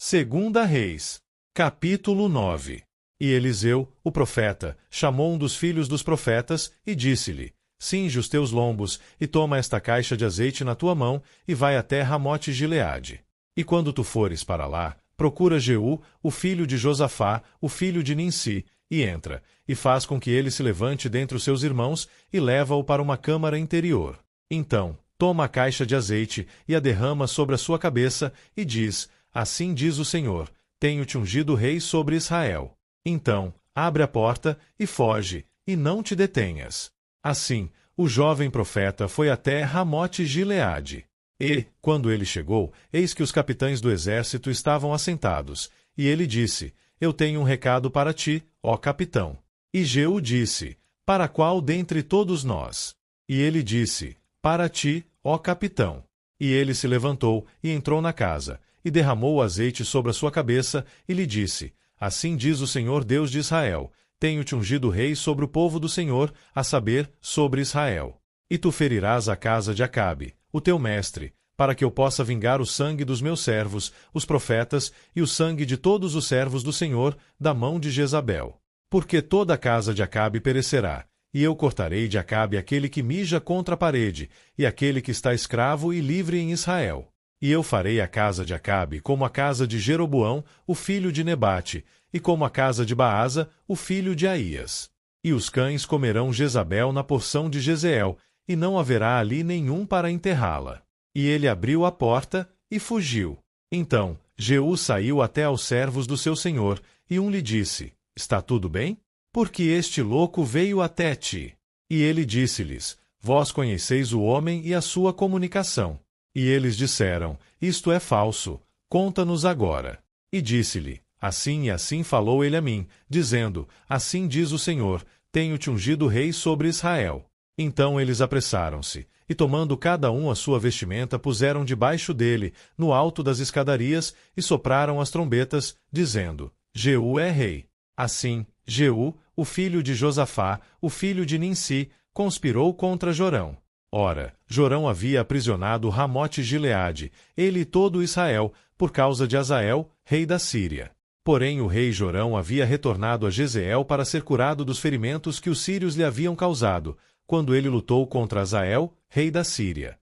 Segunda Reis, capítulo 9. E Eliseu, o profeta, chamou um dos filhos dos profetas e disse-lhe: Cinge os teus lombos e toma esta caixa de azeite na tua mão e vai até Ramote-Gileade. E quando tu fores para lá, procura Jeú, o filho de Josafá, o filho de Ninsi, e entra, e faz com que ele se levante dentre os seus irmãos e leva-o para uma câmara interior. Então, toma a caixa de azeite e a derrama sobre a sua cabeça e diz: Assim diz o Senhor, tenho-te ungido rei sobre Israel. Então, abre a porta e foge, e não te detenhas. Assim, o jovem profeta foi até Ramote-Gileade. E, quando ele chegou, eis que os capitães do exército estavam assentados, e ele disse: Eu tenho um recado para ti, ó capitão. E Jeú disse: Para qual dentre todos nós? E ele disse: Para ti, ó capitão. E ele se levantou e entrou na casa, e derramou o azeite sobre a sua cabeça, e lhe disse: Assim diz o Senhor Deus de Israel, tenho-te ungido rei sobre o povo do Senhor, a saber, sobre Israel. E tu ferirás a casa de Acabe, o teu mestre, para que eu possa vingar o sangue dos meus servos, os profetas, e o sangue de todos os servos do Senhor, da mão de Jezabel. Porque toda a casa de Acabe perecerá, e eu cortarei de Acabe aquele que mija contra a parede, e aquele que está escravo e livre em Israel. E eu farei a casa de Acabe como a casa de Jeroboão, o filho de Nebate, e como a casa de Baasa, o filho de Aías. E os cães comerão Jezabel na porção de Jezeel, e não haverá ali nenhum para enterrá-la. E ele abriu a porta e fugiu. Então, Jeú saiu até aos servos do seu senhor, e um lhe disse: Está tudo bem? Porque este louco veio até ti. E ele disse-lhes: Vós conheceis o homem e a sua comunicação. E eles disseram: Isto é falso, conta-nos agora. E disse-lhe: Assim e assim falou ele a mim, dizendo: Assim diz o Senhor, tenho-te ungido rei sobre Israel. Então eles apressaram-se, e tomando cada um a sua vestimenta, puseram debaixo dele, no alto das escadarias, e sopraram as trombetas, dizendo: Jeú é rei. Assim, Jeú, o filho de Josafá, o filho de Ninsi, conspirou contra Jorão. Ora, Jorão havia aprisionado Ramote-Gileade, ele e todo Israel, por causa de Azael, rei da Síria. Porém o rei Jorão havia retornado a Jezeel para ser curado dos ferimentos que os sírios lhe haviam causado, quando ele lutou contra Azael, rei da Síria.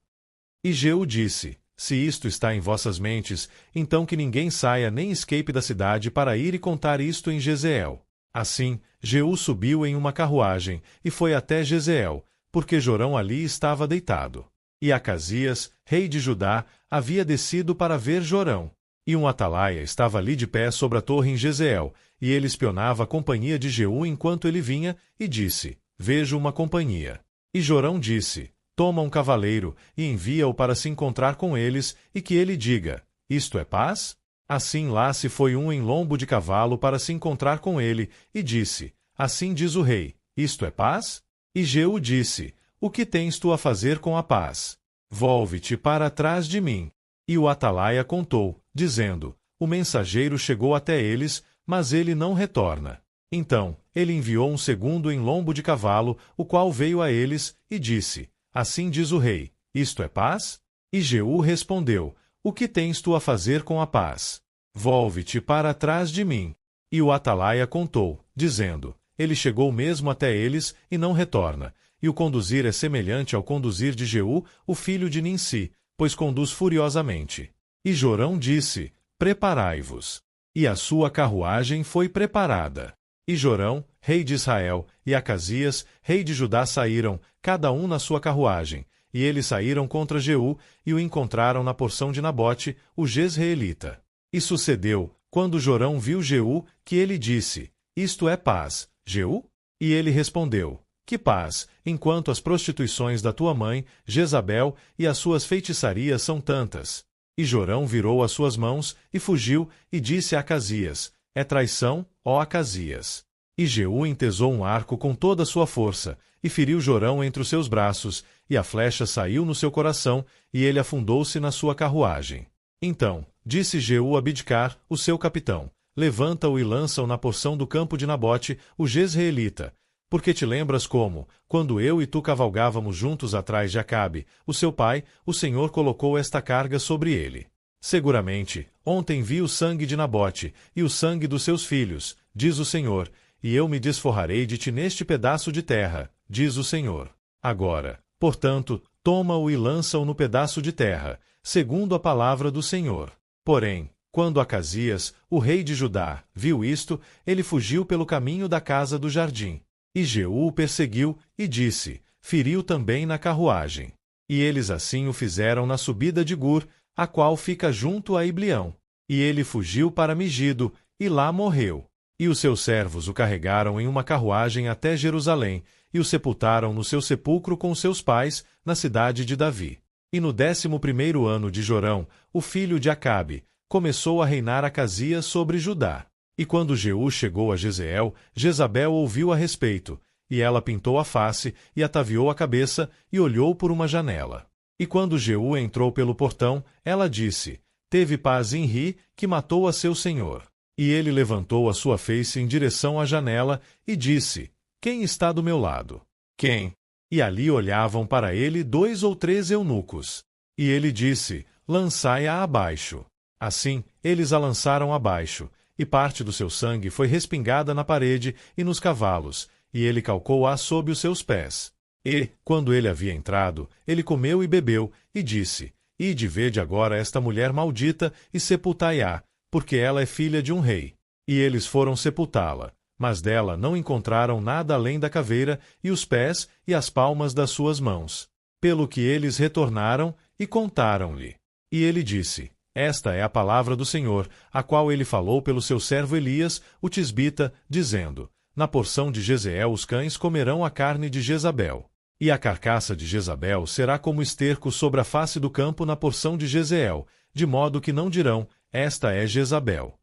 E Jeú disse: Se isto está em vossas mentes, então que ninguém saia nem escape da cidade para ir e contar isto em Jezeel. Assim, Jeú subiu em uma carruagem, e foi até Jezeel, porque Jorão ali estava deitado. E Acasias, rei de Judá, havia descido para ver Jorão. E um atalaia estava ali de pé sobre a torre em Jezeel, e ele espionava a companhia de Jeú enquanto ele vinha, e disse: Vejo uma companhia. E Jorão disse: Toma um cavaleiro, e envia-o para se encontrar com eles, e que ele diga: Isto é paz? Assim lá se foi um em lombo de cavalo para se encontrar com ele, e disse: Assim diz o rei: Isto é paz? E Jeú disse: O que tens tu a fazer com a paz? Volve-te para trás de mim. E o atalaia contou, dizendo: O mensageiro chegou até eles, mas ele não retorna. Então, ele enviou um segundo em lombo de cavalo, o qual veio a eles, e disse: Assim diz o rei: Isto é paz? E Jeú respondeu: O que tens tu a fazer com a paz? Volve-te para trás de mim. E o atalaia contou, dizendo: Ele chegou mesmo até eles, e não retorna. E o conduzir é semelhante ao conduzir de Jeú, o filho de Ninsi, pois conduz furiosamente. E Jorão disse: Preparai-vos. E a sua carruagem foi preparada. E Jorão, rei de Israel, e Acasias, rei de Judá saíram, cada um na sua carruagem, e eles saíram contra Jeú, e o encontraram na porção de Nabote, o jezreelita. E sucedeu, quando Jorão viu Jeú, que ele disse: Isto é paz, Jeú? E ele respondeu: Que paz, enquanto as prostituições da tua mãe, Jezabel, e as suas feitiçarias são tantas. E Jorão virou as suas mãos, e fugiu, e disse a Acasias: É traição, ó Acasias. E Jeú entesou um arco com toda a sua força, e feriu Jorão entre os seus braços, e a flecha saiu no seu coração, e ele afundou-se na sua carruagem. Então, disse Jeú a Bidkar, o seu capitão: Levanta-o e lança-o na porção do campo de Nabote, o jezreelita, porque te lembras como, quando eu e tu cavalgávamos juntos atrás de Acabe, o seu pai, o Senhor colocou esta carga sobre ele. Seguramente, ontem vi o sangue de Nabote, e o sangue dos seus filhos, diz o Senhor, e eu me desforrarei de ti neste pedaço de terra, diz o Senhor. Agora, portanto, toma-o e lança-o no pedaço de terra, segundo a palavra do Senhor. Porém, quando Acasias, o rei de Judá, viu isto, ele fugiu pelo caminho da casa do jardim. E Jeú o perseguiu, e disse, feriu também na carruagem. E eles assim o fizeram na subida de Gur, a qual fica junto a Iblião. E ele fugiu para Megido, e lá morreu. E os seus servos o carregaram em uma carruagem até Jerusalém, e o sepultaram no seu sepulcro com seus pais, na cidade de Davi. E no 11º ano de Jorão, o filho de Acabe, começou a reinar Acasias sobre Judá. E quando Jeú chegou a Jezreel, Jezabel ouviu a respeito, e ela pintou a face, e ataviou a cabeça, e olhou por uma janela. E quando Jeú entrou pelo portão, ela disse, teve paz Ri, que matou a seu senhor. E ele levantou a sua face em direção à janela, e disse, quem está do meu lado? Quem? E ali olhavam para ele 2 ou 3 eunucos. E ele disse, lançai-a abaixo. Assim, eles a lançaram abaixo, e parte do seu sangue foi respingada na parede e nos cavalos, e ele calcou-a sob os seus pés. E, quando ele havia entrado, ele comeu e bebeu, e disse, ide vede agora esta mulher maldita, e sepultai-a, porque ela é filha de um rei. E eles foram sepultá-la, mas dela não encontraram nada além da caveira, e os pés, e as palmas das suas mãos. Pelo que eles retornaram, e contaram-lhe. E ele disse, esta é a palavra do Senhor, a qual ele falou pelo seu servo Elias, o tisbita, dizendo, na porção de Jezreel os cães comerão a carne de Jezabel. E a carcaça de Jezabel será como esterco sobre a face do campo na porção de Jezreel, de modo que não dirão, esta é Jezabel.